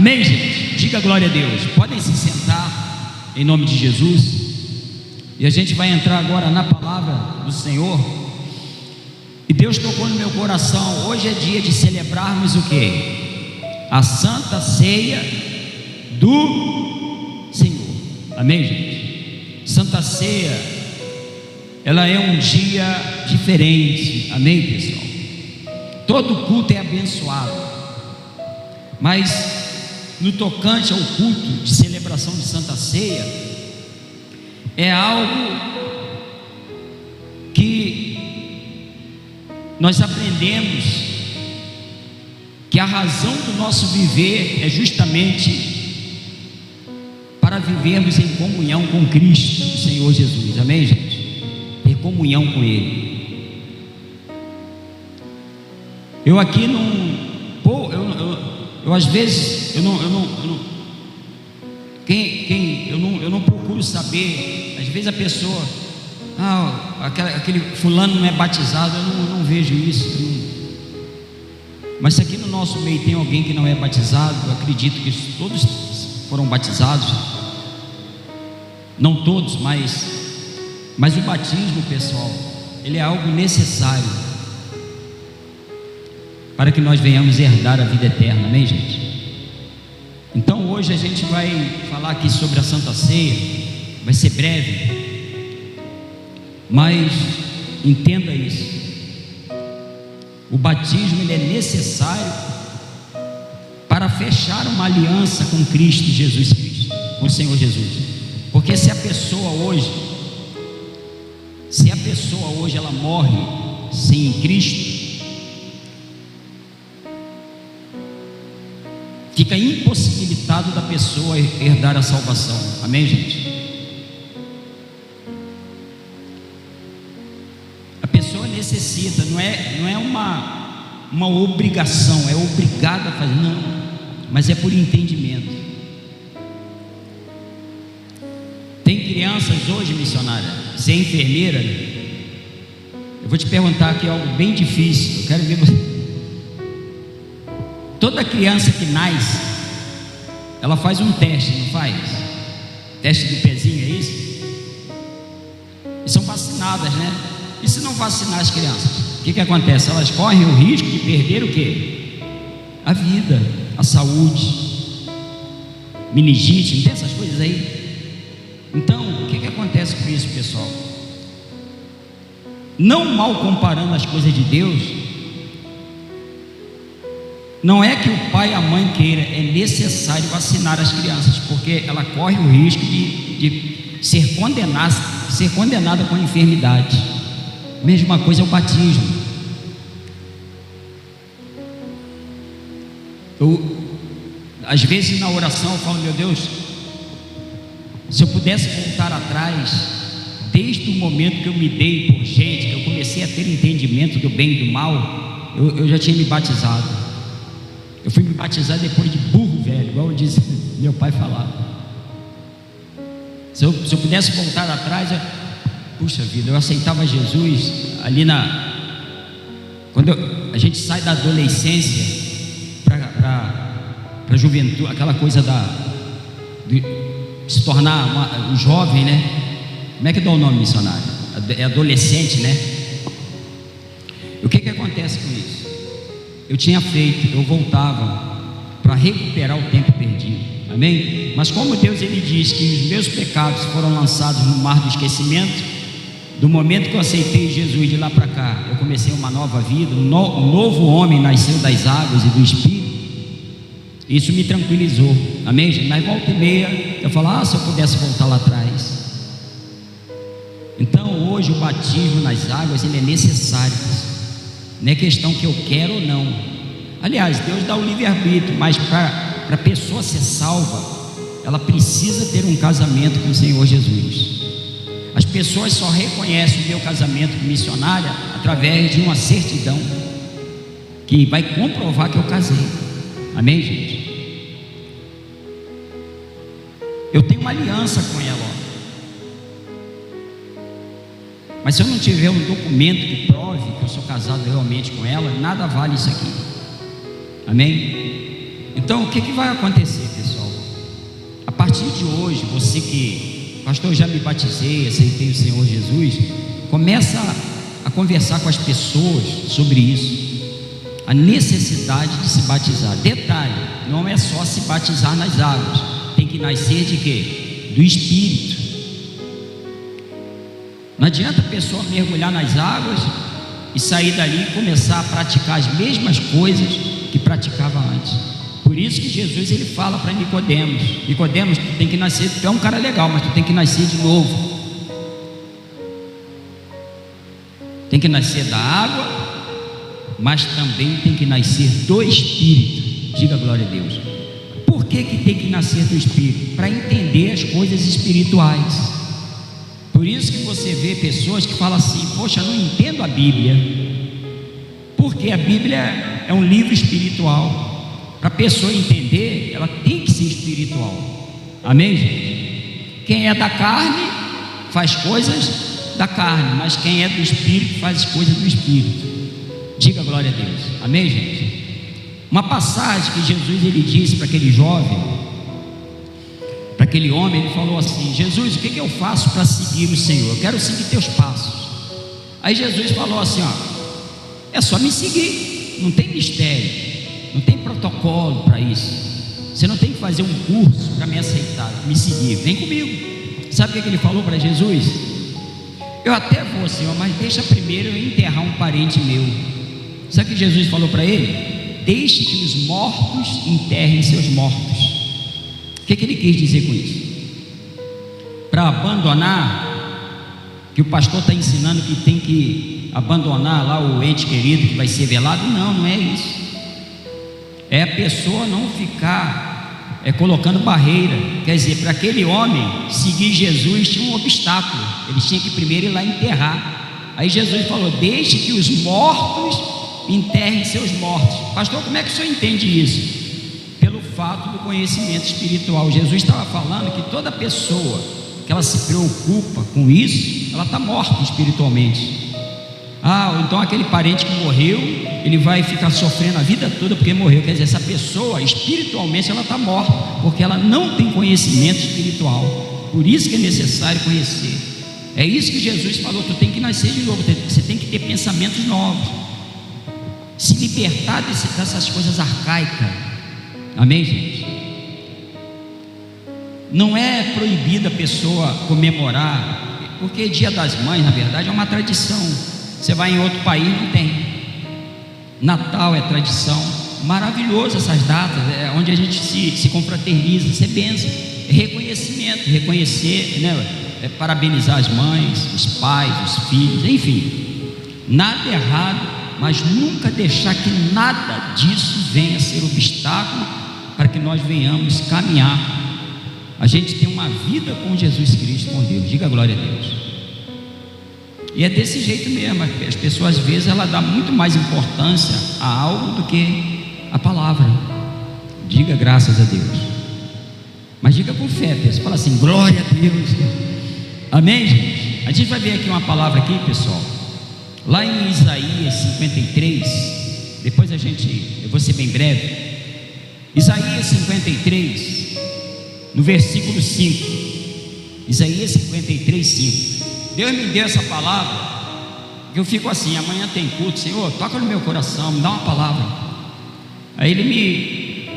Amém, gente? Diga glória a Deus. Podem se sentar em nome de Jesus. E a gente vai entrar agora na palavra do Senhor. E Deus tocou no meu coração. Hoje é dia de celebrarmos o quê? A Santa Ceia do Senhor. Amém, gente? Santa Ceia, ela é um dia diferente. Amém, pessoal? Todo culto é abençoado, mas no tocante ao culto de celebração de Santa Ceia, é algo que nós aprendemos que a razão do nosso viver é justamente para vivermos em comunhão com Cristo, o Senhor Jesus. Amém, gente? Ter comunhão com Ele. Eu aqui não, eu às vezes eu não procuro saber. Às vezes a pessoa, aquele fulano não é batizado, eu não vejo isso. Mas se aqui no nosso meio tem alguém que não é batizado, eu acredito que todos foram batizados. Não todos, mas o batismo, pessoal, ele é algo necessário para que nós venhamos herdar a vida eterna. Amém, gente? Então hoje a gente vai falar aqui sobre a Santa Ceia. Vai ser breve, mas entenda isso: o batismo ele é necessário para fechar uma aliança com Cristo Jesus Cristo, com o Senhor Jesus. Porque se a pessoa hoje ela morre sem Cristo, fica impossibilitado da pessoa herdar a salvação. Amém, gente? A pessoa necessita, não é uma obrigação, é obrigada a fazer, não, mas é por entendimento. Tem crianças hoje, missionária, você é enfermeira, eu vou te perguntar aqui algo bem difícil, eu quero ver você. Toda criança que nasce, ela faz um teste, não faz? Teste do pezinho, é isso? E são vacinadas, né? E se não vacinar as crianças, o que acontece? Elas correm o risco de perder o quê? A vida, a saúde, meningite, não tem essas coisas aí? Então, o que acontece com isso, pessoal? Não mal comparando as coisas de Deus, não é que o pai e a mãe queira, é necessário vacinar as crianças, porque ela corre o risco de ser condenada com a enfermidade. Mesma coisa é o batismo. Às vezes na oração eu falo: meu Deus, se eu pudesse voltar atrás, desde o momento que eu me dei por gente, que eu comecei a ter entendimento do bem e do mal, eu já tinha me batizado. Eu fui me batizar depois de burro velho, igual disse meu pai falava. Se eu pudesse voltar atrás, puxa vida, eu aceitava Jesus ali quando a gente sai da adolescência para a juventude, aquela coisa de se tornar um jovem, né? Como é que dá o nome, missionário? É adolescente, né? O que acontece com isso? Eu voltava para recuperar o tempo perdido. Amém? Mas como Deus ele diz que os meus pecados foram lançados no mar do esquecimento, do momento que eu aceitei Jesus de lá para cá, eu comecei uma nova vida, um novo homem nasceu das águas e do Espírito. Isso me tranquilizou. Amém, gente? Mas volta e meia eu falo: se eu pudesse voltar lá atrás. Então hoje o batismo nas águas ele é necessário. Não é questão que eu quero ou não. Aliás, Deus dá o livre-arbítrio, mas para a pessoa ser salva, ela precisa ter um casamento com o Senhor Jesus. As pessoas só reconhecem o meu casamento com missionária através de uma certidão que vai comprovar que eu casei. Amém, gente? Eu tenho uma aliança com ela, mas se eu não tiver um documento que prove que eu sou casado realmente com ela, nada vale isso aqui. Amém? Então, o que vai acontecer, pessoal? A partir de hoje, você que, pastor, já me batizei, aceitei o Senhor Jesus, começa a conversar com as pessoas sobre isso, a necessidade de se batizar. Detalhe, não é só se batizar nas águas, tem que nascer de quê? Do Espírito. Não adianta a pessoa mergulhar nas águas e sair dali e começar a praticar as mesmas coisas que praticava antes. Por isso que Jesus ele fala para Nicodemos: Nicodemos, tu tem que nascer, tu é um cara legal, mas tu tem que nascer de novo. Tem que nascer da água, mas também tem que nascer do Espírito. Diga glória a Deus. Por que tem que nascer do Espírito? Para entender as coisas espirituais. Por isso que você vê pessoas que falam assim: poxa, eu não entendo a Bíblia. Porque a Bíblia é um livro espiritual. Para a pessoa entender, ela tem que ser espiritual. Amém, gente? Quem é da carne faz coisas da carne, mas quem é do Espírito faz as coisas do Espírito. Diga glória a Deus. Amém, gente? Uma passagem que Jesus ele disse para aquele jovem, para aquele homem, ele falou assim: Jesus, o que eu faço para seguir o Senhor? Eu quero seguir teus passos. Aí Jesus falou assim: ó, é só me seguir, não tem mistério, não tem protocolo para isso. Você não tem que fazer um curso para me aceitar, me seguir, vem comigo. Sabe o que ele falou para Jesus? Eu até vou, Senhor, mas deixa primeiro eu enterrar um parente meu. Sabe o que Jesus falou para ele? Deixe que os mortos enterrem seus mortos. O que ele quis dizer com isso? Para abandonar, que o pastor está ensinando que tem que abandonar lá o ente querido que vai ser velado? Não, não é isso. É a pessoa não ficar colocando barreira. Quer dizer, para aquele homem seguir Jesus tinha um obstáculo. Ele tinha que primeiro ir lá enterrar. Aí Jesus falou: deixe que os mortos enterrem seus mortos. Pastor, como é que o senhor entende isso? Pelo fato do conhecimento espiritual. Jesus estava falando que toda pessoa que ela se preocupa com isso, ela está morta espiritualmente. Ou então aquele parente que morreu, ele vai ficar sofrendo a vida toda porque morreu. Quer dizer, essa pessoa espiritualmente ela está morta, porque ela não tem conhecimento espiritual. Por isso que é necessário conhecer. É isso que Jesus falou: tu tem que nascer de novo, você tem que ter pensamentos novos, se libertar dessas coisas arcaicas. Amém, gente? Não é proibido a pessoa comemorar, porque Dia das Mães, na verdade, é uma tradição. Você vai em outro país, não tem. Natal é tradição. Maravilhoso essas datas, é onde a gente se confraterniza. Isso é bênção, é reconhecimento, reconhecer, né? Parabenizar as mães, os pais, os filhos, enfim. Nada errado, mas nunca deixar que nada disso venha a ser obstáculo para que nós venhamos caminhar. A gente tem uma vida com Jesus Cristo, com Deus. Diga glória a Deus. E é desse jeito mesmo. As pessoas às vezes ela dá muito mais importância a algo do que a palavra. Diga graças a Deus. Mas diga com fé, pessoal. Fala assim: glória a Deus. Amém, gente? A gente vai ver aqui uma palavra aqui, pessoal. Lá em Isaías 53. Depois eu vou ser bem breve. Isaías 53, no versículo 5. Isaías 53, 5. Deus me deu essa palavra, que eu fico assim: amanhã tem culto, Senhor, toca no meu coração, me dá uma palavra. Aí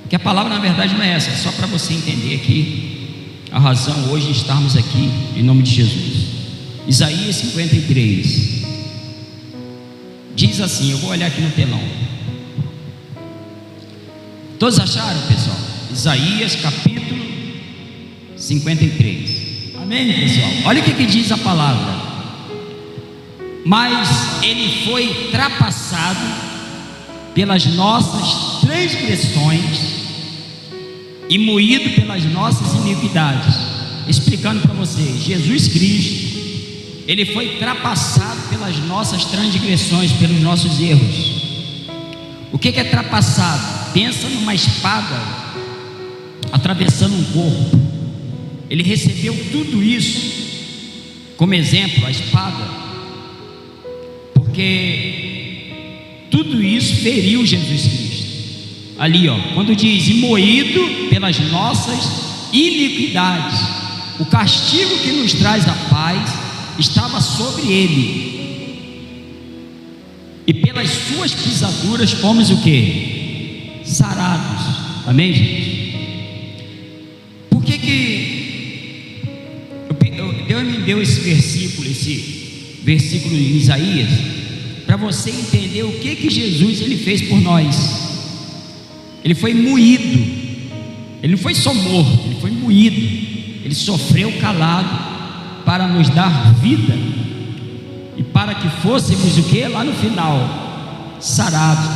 que a palavra na verdade não é essa, é só para você entender aqui a razão hoje de estarmos aqui, em nome de Jesus. Isaías 53 diz assim, eu vou olhar aqui no telão. Todos acharam, pessoal? Isaías capítulo 53. Amém, pessoal? Olha o que diz a palavra: mas ele foi trapassado pelas nossas transgressões e moído pelas nossas iniquidades. Explicando para vocês, Jesus Cristo, ele foi trapassado pelas nossas transgressões, pelos nossos erros. O que é trapassado? Pensa numa espada atravessando um corpo. Ele recebeu tudo isso como exemplo, a espada, porque tudo isso feriu Jesus Cristo. ali, ó, quando diz: e moído pelas nossas iniquidades, o castigo que nos traz a paz estava sobre ele, e pelas suas pisaduras fomos o quê? Sarados. Amém, gente? Por que Deus me deu esse versículo em Isaías, para você entender o que Jesus ele fez por nós. Ele foi moído, ele não foi só morto, ele foi moído, ele sofreu calado para nos dar vida, e para que fôssemos o que? Lá no final, sarados,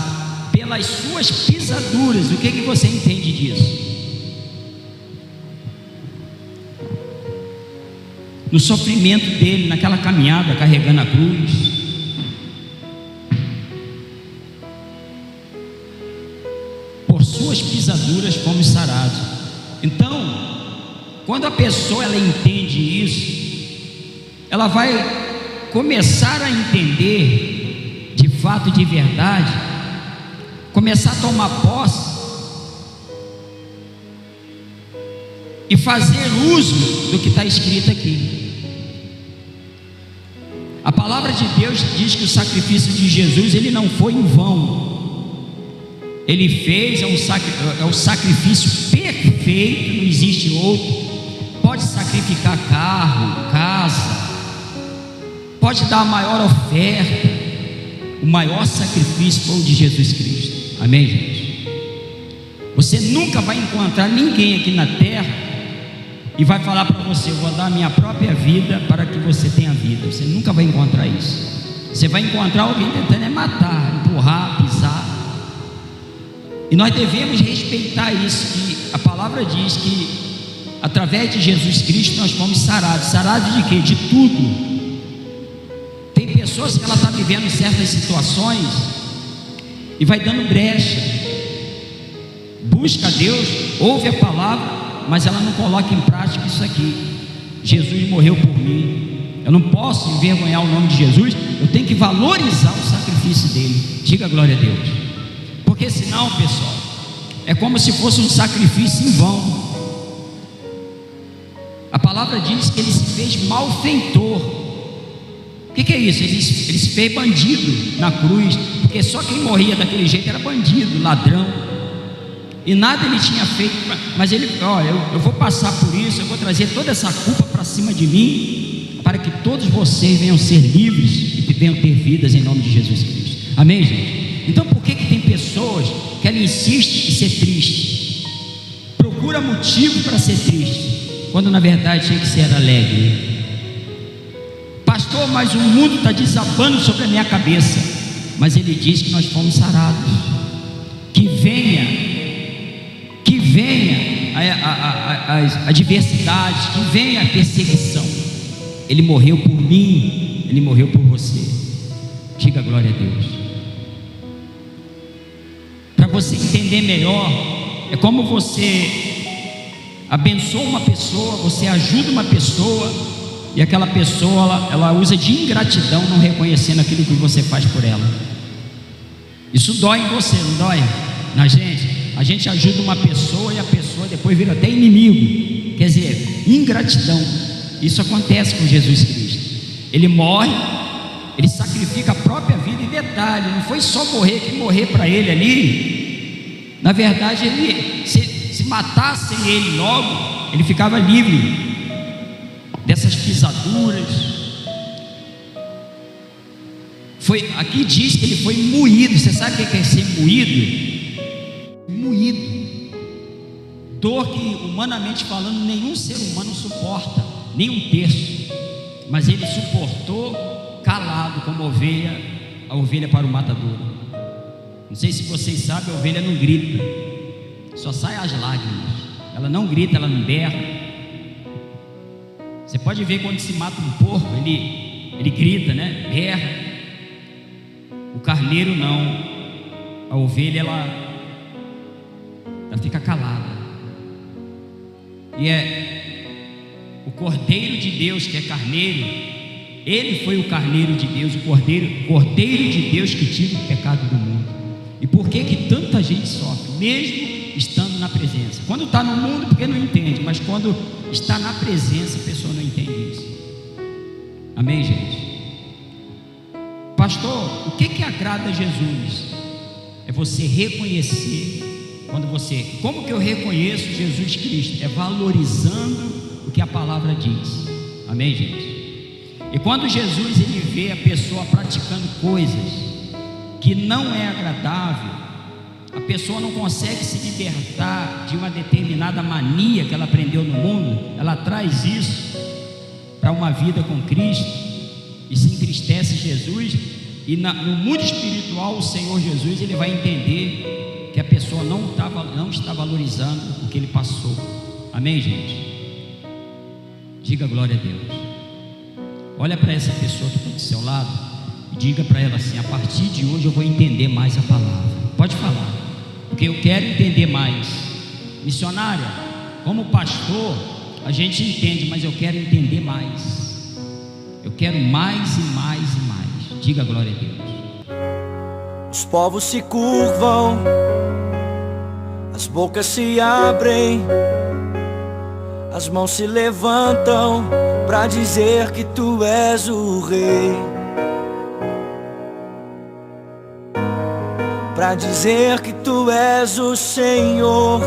pelas suas pisaduras. O que você entende disso? No sofrimento dele, naquela caminhada carregando a cruz, por suas pisaduras fomos sarados. Então, quando a pessoa ela entende isso, ela vai começar a entender de fato, de verdade, começar a tomar posse e fazer uso do que está escrito aqui. A palavra de Deus diz que o sacrifício de Jesus ele não foi em vão. Ele fez, é o sacrifício perfeito, não existe outro. Pode sacrificar carro, casa, pode dar a maior oferta. O maior sacrifício foi o de Jesus Cristo. Amém, gente? Você nunca vai encontrar ninguém aqui na terra e vai falar para você: eu vou dar a minha própria vida para que você tenha vida. Você nunca vai encontrar isso. Você vai encontrar alguém tentando matar, empurrar, pisar. E nós devemos respeitar isso, que a palavra diz que através de Jesus Cristo nós fomos sarados. Sarados de quê? De tudo. Tem pessoas que ela está vivendo certas situações e vai dando brecha, busca a Deus, ouve a palavra, mas ela não coloca em prática isso aqui. Jesus morreu por mim, eu não posso envergonhar o nome de Jesus, eu tenho que valorizar o sacrifício dele. Diga glória a Deus. Porque senão, pessoal, é como se fosse um sacrifício em vão. A palavra diz que ele se fez malfeitor. O que é isso? Ele se fez bandido na cruz, porque só quem morria daquele jeito era bandido, ladrão, e nada ele tinha feito. Mas ele, eu vou passar por isso, eu vou trazer toda essa culpa para cima de mim, para que todos vocês venham ser livres e venham ter vidas em nome de Jesus Cristo. Amém, gente? Então por que tem pessoas que ela insiste em ser triste, procura motivo para ser triste, quando na verdade tinha que ser alegre? Pastor, mas o mundo está desabando sobre a minha cabeça. Mas ele diz que nós fomos sarados. Que venha as adversidades, que venha a perseguição. Ele morreu por mim, ele morreu por você. Diga glória a Deus. Para você entender melhor, é como você abençoa uma pessoa, você ajuda uma pessoa, e aquela pessoa ela usa de ingratidão, não reconhecendo aquilo que você faz por ela. Isso dói em você, não dói? Na gente, a gente ajuda uma pessoa e a pessoa depois vira até inimigo. Quer dizer, ingratidão. Isso acontece com Jesus Cristo. Ele morre, ele sacrifica a própria vida. E detalhe, não foi só morrer, que morrer para ele ali, na verdade ele, se matassem ele logo, ele ficava livre dessas pisaduras. Aqui diz que ele foi moído. Você sabe o que é ser moído? Moído, dor que humanamente falando nenhum ser humano suporta, nem um terço, mas ele suportou calado como a ovelha para o matadouro. Não sei se vocês sabem, a ovelha não grita, só sai as lágrimas. Ela não grita, ela não berra. Você pode ver quando se mata um porco, ele grita, né? Berra. O carneiro não. A ovelha ela fica calada. E é o Cordeiro de Deus que é carneiro. Ele foi o carneiro de Deus, o cordeiro de Deus que tira o pecado do mundo. E por que que tanta gente sofre, mesmo estando na presença? Quando está no mundo, porque não entende, mas quando está na presença, a pessoa não entende isso. Amém, gente? Pastor, o que que agrada a Jesus? É você reconhecer, como que eu reconheço Jesus Cristo? É valorizando o que a palavra diz. Amém, gente? E quando Jesus ele vê a pessoa praticando coisas que não é agradável, a pessoa não consegue se libertar de uma determinada mania que ela aprendeu no mundo, ela traz isso para uma vida com Cristo e se entristece Jesus, e no mundo espiritual o Senhor Jesus ele vai entender que a pessoa não está valorizando o que ele passou. Amém, gente? Diga glória a Deus. Olha para essa pessoa que está do seu lado e diga para ela assim: a partir de hoje eu vou entender mais a palavra. Pode falar, porque eu quero entender mais. Missionária, como pastor a gente entende, mas eu quero entender mais. Eu quero mais e mais e mais. Diga glória a Deus. Os povos se curvam, as bocas se abrem, as mãos se levantam para dizer que tu és o rei, para dizer que tu és o Senhor.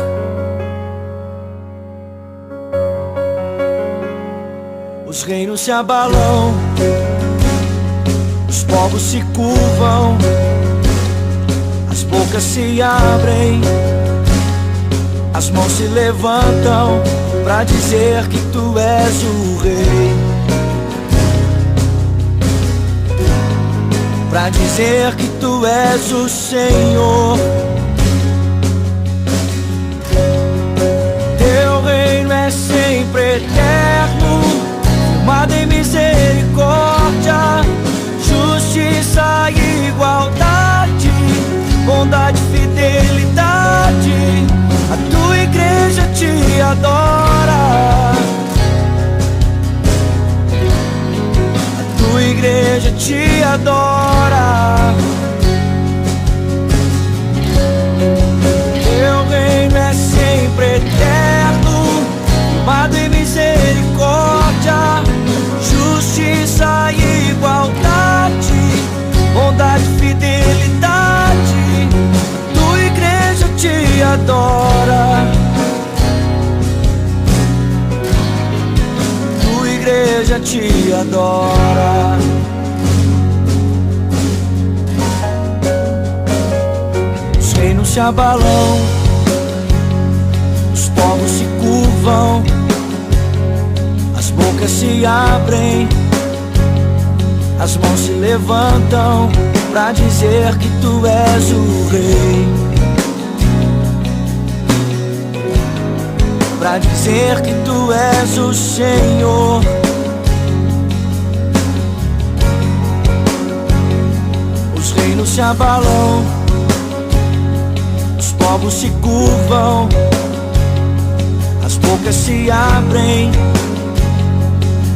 Os reinos se abalam, os povos se curvam, as bocas se abrem, as mãos se levantam para dizer que tu és o rei, para dizer que tu és o Senhor. Teu reino é sempre eterno, firmado em misericórdia, justiça e igualdade, bondade e fidelidade. A tua igreja te adora, a tua igreja te adora. Teu reino é sempre eterno, firmado em misericórdia, justiça e igualdade, bondade e fidelidade. Tua igreja te adora, tua igreja te adora. Os reinos se abalam, os povos se curvam, as bocas se abrem, as mãos se levantam pra dizer que tu és o rei, pra dizer que tu és o Senhor. Os reinos se abalam, os povos se curvam, as bocas se abrem,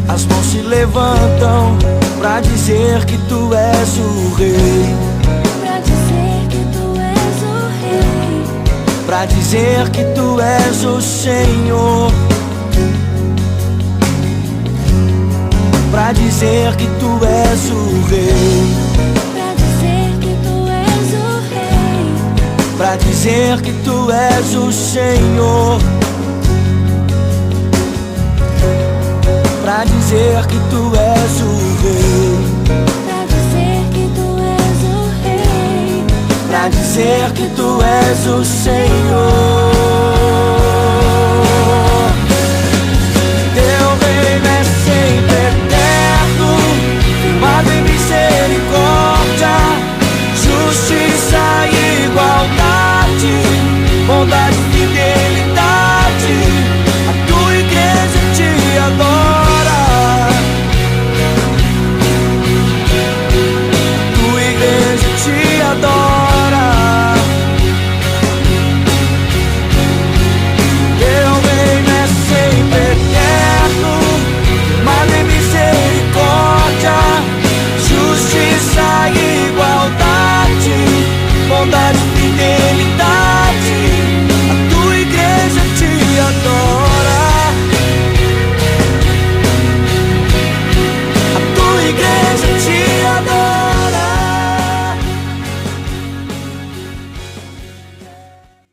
as mãos se levantam pra dizer que tu és o rei, pra dizer que tu és o rei, pra dizer que tu és o Senhor, pra dizer que tu és o rei, pra dizer que tu és o rei, pra dizer que tu és o Senhor, pra dizer que tu és o rei, pra dizer que tu és o rei, pra dizer que tu és o Senhor.